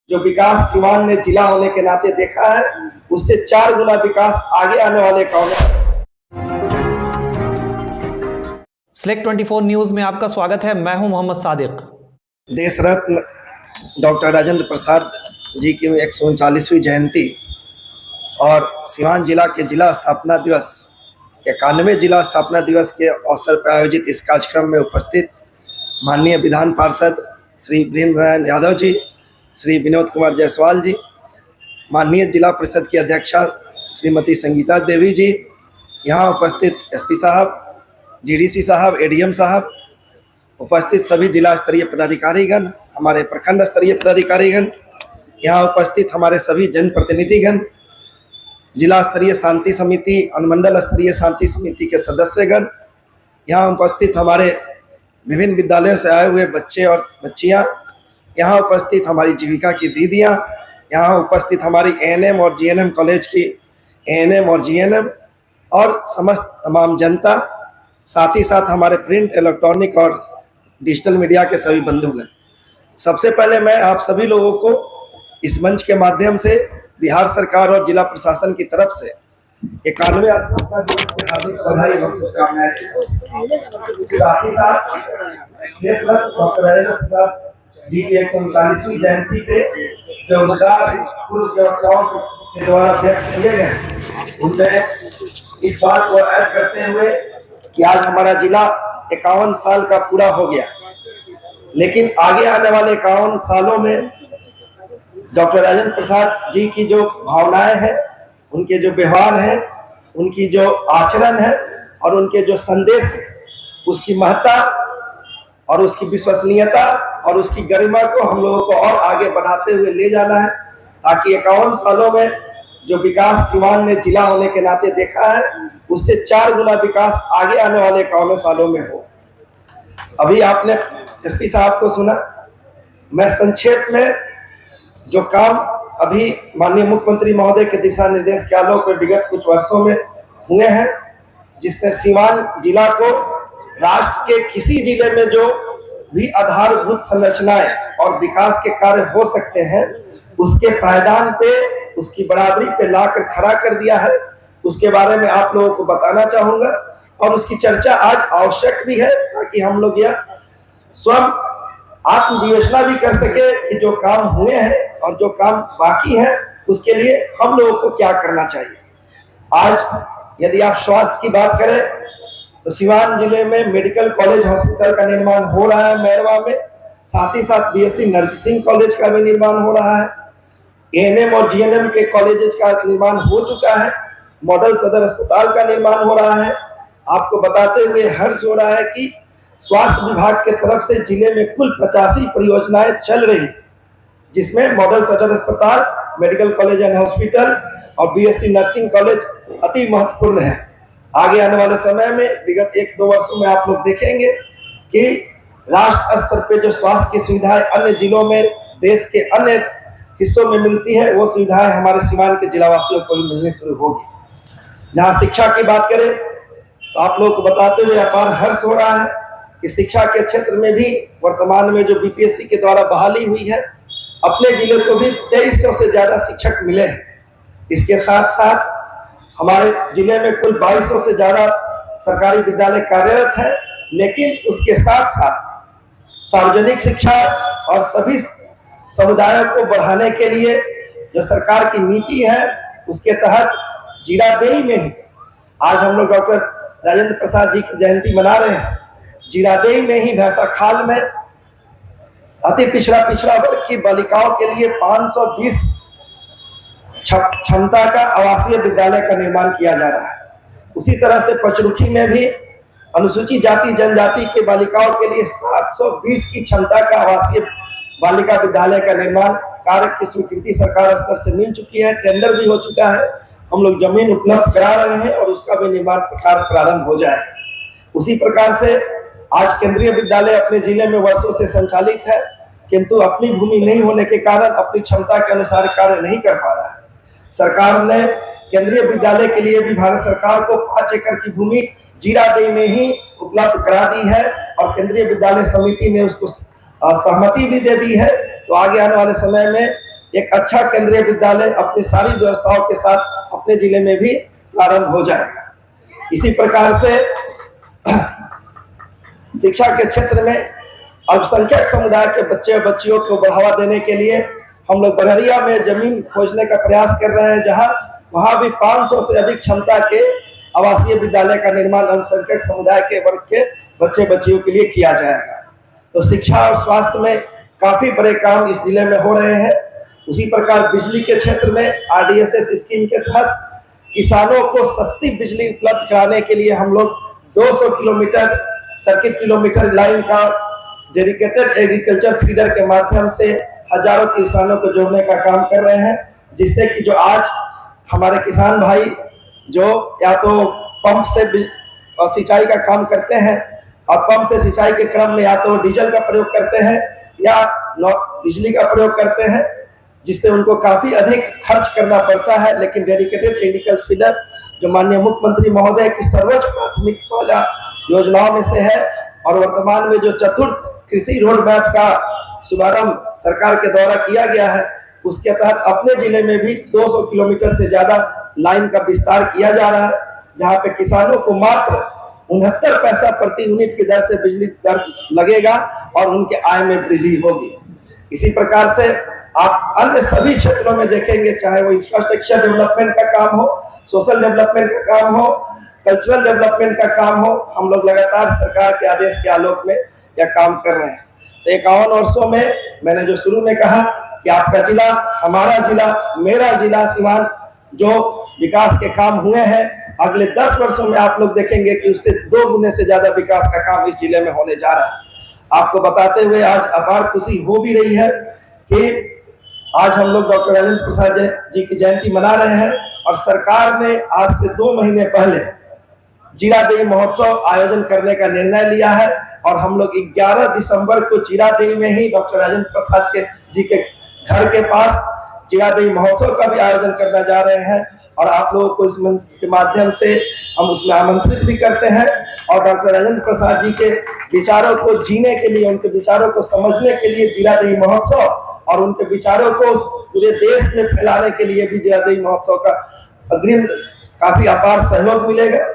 जो विकास सीवान ने जिला होने के नाते देखा है, उससे 4 गुना विकास आगे आने वाले कामों। सेलेक्ट 24 न्यूज़ में आपका स्वागत है। मैं हूं मोहम्मद सादिक। देश रत्न डॉक्टर राजेंद्र प्रसाद जी की 139वीं जयंती और सीवान जिला के जिला स्थापना दिवस 91वें जिला स्थापना दिवस के अवसर पर आयोजित इस कार्यक्रम में उपस्थित माननीय विधान पार्षद श्री वीरेंद्र नारायण यादव जी, श्री विनोद कुमार जायसवाल जी, माननीय जिला परिषद की अध्यक्षा श्रीमती संगीता देवी जी, यहाँ उपस्थित एसपी साहब, डीडीसी साहब, एडीएम साहब, उपस्थित सभी जिला स्तरीय पदाधिकारीगण, हमारे प्रखंड स्तरीय पदाधिकारीगण, यहाँ उपस्थित हमारे सभी जनप्रतिनिधिगण, जिला स्तरीय शांति समिति, अनुमंडल स्तरीय शांति समिति के सदस्यगण, यहाँ उपस्थित हमारे विभिन्न विद्यालयों से आए हुए बच्चे और बच्चियाँ, यहाँ उपस्थित हमारी जीविका की दीदियाँ, यहाँ उपस्थित हमारी एएनएम और जीएनएम कॉलेज की एएनएम और जीएनएम और समस्त तमाम जनता, साथ ही साथ हमारे प्रिंट, इलेक्ट्रॉनिक और डिजिटल मीडिया के सभी बंधुगण। सबसे पहले मैं आप सभी लोगों को इस मंच के माध्यम से बिहार सरकार और जिला प्रशासन की तरफ से 91वें स्थापना दिवस की हार्दिक बधाई और शुभकामनाएं। साथ ही साथ देश रत्न डॉक्टर राजेंद्र प्रसाद जी की 139वीं जयंती पे जो विचार पूर्व वक्ताओं के द्वारा व्यक्त किए गए, उनमें इस बात को ऐड करते हुए कि आज हमारा जिला 51 साल का पूरा हो गया, लेकिन आगे आने वाले 51 सालों में डॉक्टर राजेंद्र प्रसाद जी की जो भावनाएं हैं, उनके जो व्यवहार हैं, उनकी जो आचरण है और उनके जो संदेश है, उसकी महत्ता और उसकी विश्वसनीयता और उसकी गरिमा को हम लोगों को और आगे बढ़ाते हुए ले जाना है, ताकि 51 सालों में जो विकास सीवान ने जिला होने के नाते देखा है, उससे 4 गुना विकास आगे आने वाले 51 सालों में हो। अभी आपने एसपी साहब को सुना, मैं संक्षेप में जो काम अभी माननीय मुख्यमंत्री महोदय के दिशा निर्देश के आलोक में विगत कुछ वर्षों में हुए हैं, जिसने सीवान जिला को राष्ट्र के किसी जिले में जो भी आधारभूत संरचनाएं और विकास के कार्य हो सकते हैं, उसके पायदान पे, उसकी बराबरी पे लाकर खड़ा कर दिया है। उसके बारे में आप लोगों को बताना चाहूँगा और उसकी चर्चा आज आवश्यक भी है, ताकि हम लोग यह स्वयं आत्मविवेचना भी कर सके कि जो काम हुए हैं और जो काम बाकी है, उसके लिए हम लोगों को क्या करना चाहिए। आज यदि आप स्वास्थ्य की बात करें तो सीवान जिले में मेडिकल कॉलेज हॉस्पिटल का निर्माण हो रहा है मैरवा में, साथ ही साथ बीएससी नर्सिंग कॉलेज का भी निर्माण हो रहा है, एएनएम और जीएनएम के कॉलेजेस का निर्माण हो चुका है, मॉडल सदर अस्पताल का निर्माण हो रहा है। आपको बताते हुए हर्ष हो रहा है कि स्वास्थ्य विभाग के तरफ से जिले में कुल 85 परियोजनाएं चल रही, जिसमें मॉडल सदर अस्पताल, मेडिकल कॉलेज एंड हॉस्पिटल और बीएससी नर्सिंग कॉलेज अति महत्वपूर्ण है। आगे आने वाले समय में विगत 1-2 वर्षों में आप लोग देखेंगे कि राष्ट्र स्तर पे जो स्वास्थ्य की सुविधाएं अन्य जिलों में, देश के अन्य हिस्सों में मिलती है, वो सुविधाएं हमारे सीवान के जिलावासियों को भी मिलनी शुरू होगी। जहाँ शिक्षा की बात करें तो आप लोग को बताते हुए अपार हर्ष हो रहा है कि शिक्षा के क्षेत्र में भी वर्तमान में जो बीपीएससी के द्वारा बहाली हुई है, अपने जिले को भी 2300 से ज्यादा शिक्षक मिले हैं। इसके साथ साथ हमारे जिले में कुल 2200 से ज्यादा सरकारी विद्यालय कार्यरत है, लेकिन उसके साथ साथ सार्वजनिक शिक्षा और सभी समुदायों को बढ़ाने के लिए जो सरकार की नीति है, उसके तहत जीरादेई में ही आज हम लोग डॉक्टर राजेंद्र प्रसाद जी की जयंती मना रहे हैं। जीरादेई में ही भैंसा खाल में अति पिछड़ा वर्ग की बालिकाओं के लिए 520 क्षमता का आवासीय विद्यालय का निर्माण किया जा रहा है। उसी तरह से पचरुखी में भी अनुसूचित जाति जनजाति के बालिकाओं के लिए 720 की क्षमता का आवासीय बालिका विद्यालय का निर्माण कार्य की स्वीकृति सरकार स्तर से मिल चुकी है, टेंडर भी हो चुका है, हम लोग जमीन उपलब्ध करा रहे हैं और उसका भी निर्माण कार्य प्रारंभ हो जाएगा। उसी प्रकार से आज केंद्रीय विद्यालय अपने जिले में वर्षों से संचालित है, किंतु अपनी भूमि नहीं होने के कारण अपनी क्षमता के अनुसार कार्य नहीं कर पा रहा है। सरकार ने केंद्रीय विद्यालय के लिए भी भारत सरकार को 5 एकड़ की भूमि जीरादेई में ही उपलब्ध करा दी है और केंद्रीय विद्यालय समिति ने उसको सहमति भी दे दी है। तो आगे आने वाले समय में एक अच्छा केंद्रीय विद्यालय अपनी सारी व्यवस्थाओं के साथ अपने जिले में भी प्रारंभ हो जाएगा। इसी प्रकार से शिक्षा के क्षेत्र में अल्पसंख्यक समुदाय के बच्चे और बच्चियों को बढ़ावा देने के लिए हम लोग बरहरिया में जमीन खोजने का प्रयास कर रहे हैं, जहां वहां भी 500 से अधिक क्षमता के आवासीय विद्यालय का निर्माण अल्पसंख्यक समुदाय के वर्ग के बच्चे बच्चियों के लिए किया जाएगा। तो शिक्षा और स्वास्थ्य में काफी बड़े काम इस जिले में हो रहे हैं। उसी प्रकार बिजली के क्षेत्र में RDSS स्कीम के तहत किसानों को सस्ती बिजली उपलब्ध कराने के लिए हम लोग 200 किलोमीटर सर्किट किलोमीटर लाइन का डेडिकेटेड एग्रीकल्चर फीडर के माध्यम से हजारों किसानों को जोड़ने का काम कर रहे हैं, जिससे कि जो आज हमारे किसान भाई जो या तो पंप से सिंचाई का काम करते हैं और पंप से सिंचाई के क्रम में या तो डीजल का प्रयोग करते हैं या बिजली का प्रयोग करते हैं, जिससे उनको काफी अधिक खर्च करना पड़ता है। लेकिन डेडिकेटेड एग्रीकल्चर फीडर जो माननीय मुख्यमंत्री महोदय की सर्वोच्च प्राथमिकता वाला योजनाओं में से है और वर्तमान में जो चतुर्थ कृषि रोड मैप का शुभारंभ सरकार के द्वारा किया गया है, उसके तहत अपने जिले में भी 200 किलोमीटर से ज्यादा लाइन का विस्तार किया जा रहा है, जहां पे किसानों को मात्र 69 पैसा प्रति यूनिट की दर से बिजली दर लगेगा और उनके आय में वृद्धि होगी। इसी प्रकार से आप अन्य सभी क्षेत्रों में देखेंगे, चाहे वो इंफ्रास्ट्रक्चर डेवलपमेंट का काम हो, सोशल डेवलपमेंट का काम हो, कल्चरल डेवलपमेंट का काम हो, हम लोग लगातार सरकार के आदेश के आलोक में यह काम कर रहे हैं। तो 51 वर्षों में मैंने जो शुरू में कहा कि आपका जिला, हमारा जिला, मेरा जिला सीवान जो विकास के काम हुए हैं, अगले 10 वर्षों में आप लोग देखेंगे कि उससे 2 गुने से ज्यादा विकास का काम इस जिले में होने जा रहा है। आपको बताते हुए आज अपार खुशी हो भी रही है कि आज हम लोग डॉक्टर राजेंद्र प्रसाद जी की जयंती मना रहे हैं और सरकार ने आज से 2 महीने पहले जीरादेवी महोत्सव आयोजन करने का निर्णय लिया है और हम लोग 11 दिसंबर को जीरादेवी में ही डॉक्टर राजेंद्र प्रसाद जी के घर के पास जीरादेवी महोत्सव का भी आयोजन करना जा रहे हैं और आप लोगों को इस मंच के माध्यम से हम उसमें आमंत्रित भी करते हैं और डॉक्टर राजेंद्र प्रसाद जी के विचारों को जीने के लिए, उनके विचारों को समझने के लिए जीरादेवी महोत्सव और उनके विचारों को पूरे देश में फैलाने के लिए भी जीरादेवी महोत्सव का अग्रिम काफी अपार सहयोग मिलेगा।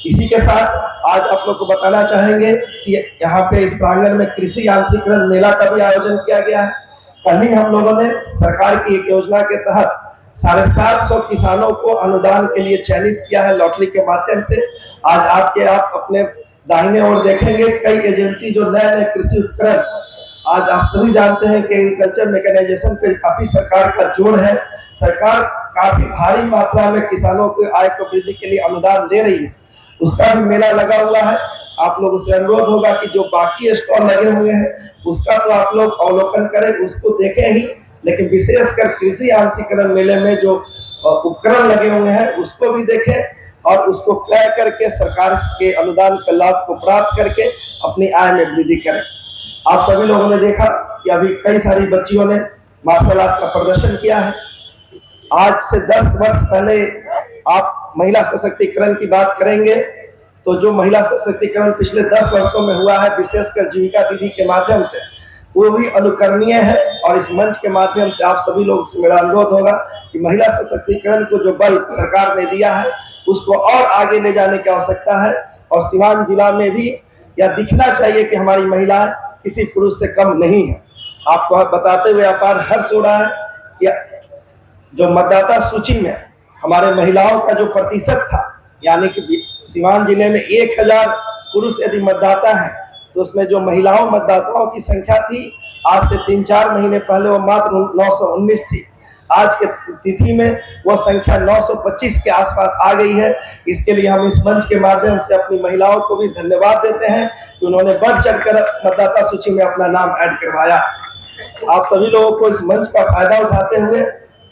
इसी के साथ आज आप लोग को बताना चाहेंगे कि यहाँ पे इस प्रांगण में कृषि यांत्रिकरण मेला का भी आयोजन किया गया है। कल ही हम लोगों ने सरकार की एक योजना के तहत 750 किसानों को अनुदान के लिए चयनित किया है लॉटरी के माध्यम से। आज आप अपने दाहिने ओर देखेंगे कई एजेंसी जो नए नए कृषि उपकरण, आज आप सभी जानते हैं कि एग्रीकल्चर मैकेनाइजेशन पे काफी सरकार का जोर है। सरकार काफी भारी मात्रा में किसानों को आय को वृद्धि के लिए अनुदान दे रही है, उसका भी मेला लगा हुआ है। आप लोगों से अनुरोध होगा कि जो बाकी स्टॉल लगे हुए हैं उसका तो आप लोग अवलोकन करें, उसको देखें ही, लेकिन विशेषकर कृषि यांत्रिकरण मेले में जो उपकरण लगे हुए हैं उसको भी देखें और उसको क्रय करके सरकार के अनुदान का लाभ को प्राप्त करके अपनी आय में वृद्धि करें। आप सभी लोगों ने देखा कि अभी कई सारी बच्चियों ने मार्शल आर्ट का प्रदर्शन किया है। आज से 10 वर्ष पहले आप महिला सशक्तिकरण की बात करेंगे तो जो महिला सशक्तिकरण पिछले 10 वर्षों में हुआ है, विशेषकर जीविका दीदी के माध्यम से, वो भी अनुकरणीय है। और इस मंच के माध्यम से आप सभी लोगों से मेरा अनुरोध होगा कि महिला सशक्तिकरण को जो बल सरकार ने दिया है उसको और आगे ले जाने की आवश्यकता है और सीवान जिला में भी यह दिखना चाहिए कि हमारी महिलाएं किसी पुरुष से कम नहीं है। आपको बताते हुए अपार हर्ष हो रहा है कि जो मतदाता सूची में हमारे महिलाओं का जो प्रतिशत था, यानी कि सीवान जिले में 1000 पुरुष यदि मतदाता हैं तो उसमें जो महिलाओं मतदाताओं की संख्या थी आज से 3-4 महीने पहले वो मात्र 919 थी। आज के तिथि में वो संख्या 925 के आसपास आ गई है। इसके लिए हम इस मंच के माध्यम से अपनी महिलाओं को भी धन्यवाद देते हैं कि उन्होंने बढ़ चढ़कर मतदाता सूची में अपना नाम ऐड करवाया। आप सभी लोगों को इस मंच का फायदा उठाते हुए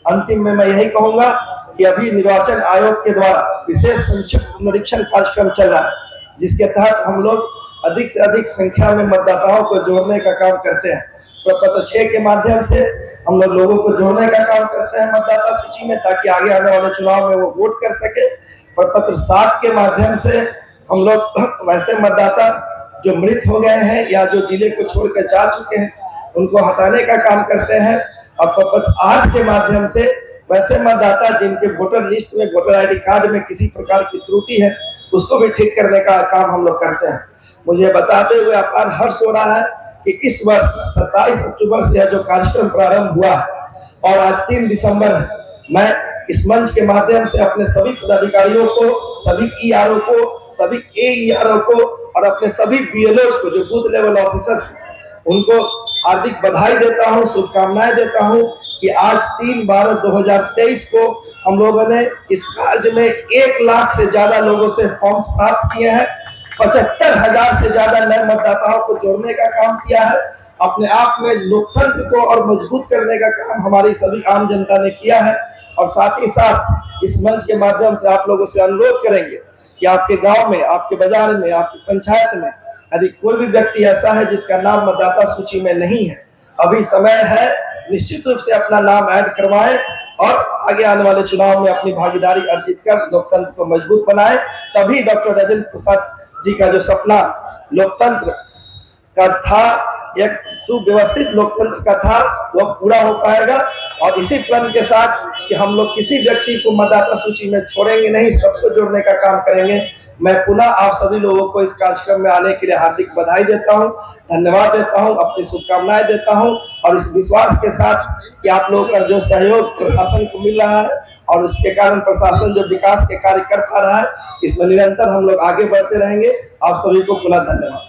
अंतिम में मैं यही कहूंगा कि अभी निर्वाचन आयोग के द्वारा विशेष संक्षिप्त निरीक्षण कार्यक्रम चल रहा है, जिसके तहत हम लोग अधिक से अधिक संख्या में मतदाताओं को जोड़ने का काम करते हैं। प्रपत्र 6 के माध्यम से हम लोग लोगों को जोड़ने का काम करते हैं मतदाता सूची में, ताकि आगे आने वाले चुनाव में वो वोट कर सके। प्रपत्र 7 के माध्यम से हम लोग वैसे मतदाता जो मृत हो गए हैं या जो जिले को छोड़कर जा चुके हैं उनको हटाने का काम करते हैं। और प्रपत्र 8 के माध्यम से वैसे मतदाता जिनके वोटर लिस्ट में, वोटर आईडी कार्ड में किसी प्रकार की त्रुटि है, उसको भी ठीक करने का काम हम लोग करते हैं। मुझे बताते हुए अपार हर्ष हो रहा है कि इस वर्ष 27 अक्टूबर से यह जो कार्यक्रम प्रारंभ हुआ है और आज 3 दिसंबर है, मैं इस मंच के माध्यम से अपने सभी पदाधिकारियों को, सभी ईआरओ को, सभी एईआरओ को और अपने सभी बीएलओ को जो बूथ लेवल ऑफिसर्स हैं, उनको हार्दिक बधाई देता हूं, शुभकामनाएं देता हूं कि आज 3/12/2023 को हम लोगों ने इस कार्य में 1 लाख से ज्यादा लोगों से फॉर्म्स प्राप्त किए हैं, 75,000 से ज्यादा नए मतदाताओं को जोड़ने का काम किया है। अपने आप में लोकतंत्र को और मजबूत करने का काम हमारी सभी आम जनता ने किया है और साथ ही साथ इस मंच के माध्यम से आप लोगों से अनुरोध करेंगे कि आपके गांव में, आपके बाजार में, आपकी पंचायत में यदि कोई भी व्यक्ति ऐसा है जिसका नाम मतदाता सूची में नहीं है, अभी समय है, निश्चित रूप से अपना नाम ऐड करवाएं और आगे आने वाले चुनाव में अपनी भागीदारी अर्जित कर लोकतंत्र को मजबूत बनाएं। तभी डॉक्टर राजेंद्र प्रसाद जी का जो सपना लोकतंत्र का था, एक सुव्यवस्थित लोकतंत्र का था, वो पूरा हो पाएगा। और इसी प्रण के साथ कि हम लोग किसी व्यक्ति को मतदाता सूची में छोड़ेंगे नहीं, सबको जोड़ने का काम करेंगे। मैं पुनः आप सभी लोगों को इस कार्यक्रम में आने के लिए हार्दिक बधाई देता हूं, धन्यवाद देता हूं, अपनी शुभकामनाएं देता हूं और इस विश्वास के साथ कि आप लोगों का जो सहयोग प्रशासन को मिल रहा है और उसके कारण प्रशासन जो विकास के कार्य कर पा रहा है, इसमें निरंतर हम लोग आगे बढ़ते रहेंगे। आप सभी को पुनः धन्यवाद।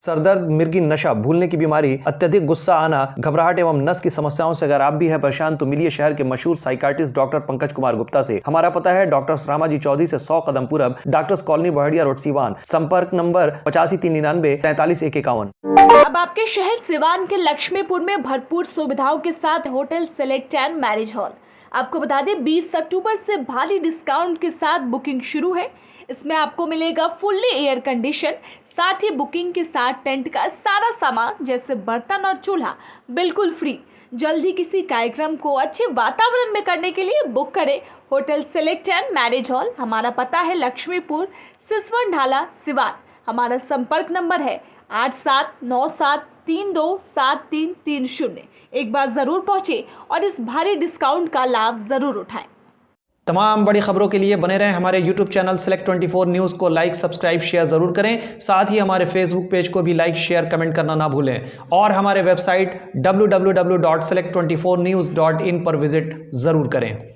सरदर्द, मिर्गी, नशा, भूलने की बीमारी, अत्यधिक गुस्सा आना, घबराहट एवं नस की समस्याओं से अगर आप भी हैं परेशान तो मिलिए शहर के मशहूर साइकाट्रिस्ट डॉक्टर पंकज कुमार गुप्ता से। हमारा पता है डॉक्टर रामाजी चौधरी से 100 कदम पूरब, doctors colony Bahadiya road Siwan. संपर्क नंबर 85 399 43 151। अब आपके शहर सिवान के लक्ष्मीपुर में भरपूर सुविधाओं के साथ hotel select and marriage hall. आपको बता दें 20 अक्टूबर से भारी डिस्काउंट के साथ बुकिंग शुरू है। इसमें आपको मिलेगा फुल्ली एयर कंडीशन, साथ ही बुकिंग के साथ टेंट का सारा सामान जैसे बर्तन और चूल्हा बिल्कुल फ्री। जल्द ही किसी कार्यक्रम को अच्छे वातावरण में करने के लिए बुक करें hotel select and marriage hall. हमारा पता है लक्ष्मीपुर, सिसवन ढाला, सिवान। हमारा संपर्क नंबर है 8797327330। एक बार जरूर पहुंचे और इस भारी डिस्काउंट का लाभ जरूर उठाएं। तमाम बड़ी खबरों के लिए बने रहें हमारे YouTube चैनल Select 24 न्यूज़ को लाइक, सब्सक्राइब, शेयर ज़रूर करें। साथ ही हमारे Facebook पेज को भी लाइक, शेयर, कमेंट करना ना भूलें और हमारे वेबसाइट www.select24news.in पर विजिट ज़रूर करें।